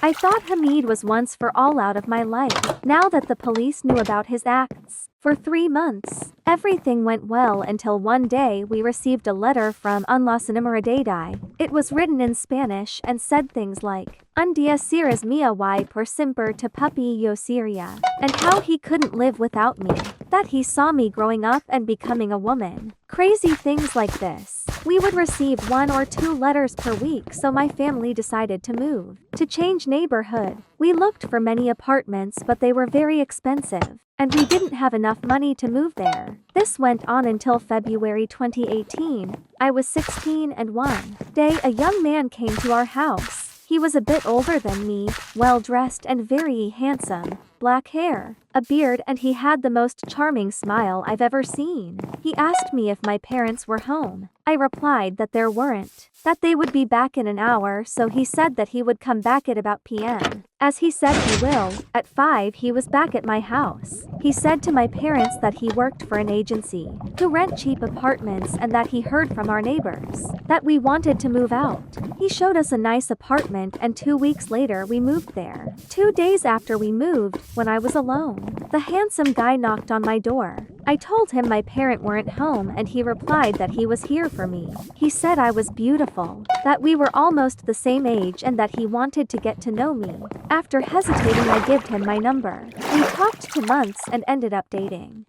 I thought Hamid was once for all out of my life, now that the police knew about his acts. For 3 months, everything went well until one day we received a letter from Un la Cinemeradadai. It was written in Spanish and said things like, Un dia seres mia y por simper to puppy yo seria, and how he couldn't live without me, that he saw me growing up and becoming a woman. Crazy things like this. We would receive 1 or 2 letters per week, so my family decided to move. To change neighborhood, we looked for many apartments, but they were very expensive, and we didn't have enough money to move there. This went on until February 2018. I was 16 and one day a young man came to our house. He was a bit older than me, well-dressed and very handsome, black hair, a beard, and he had the most charming smile I've ever seen. He asked me if my parents were home. I replied that there weren't, that they would be back in an hour, so he said that he would come back at about p.m. As he said he will, at 5 he was back at my house. He said to my parents that he worked for an agency who rent cheap apartments and that he heard from our neighbors that we wanted to move out. He showed us a nice apartment and 2 weeks later we moved there. 2 days after we moved, when I was alone, the handsome guy knocked on my door. I told him my parents weren't home and he replied that he was here for me. He said I was beautiful, that we were almost the same age and that he wanted to get to know me. After hesitating, I gave him my number. We talked 2 months and ended up dating.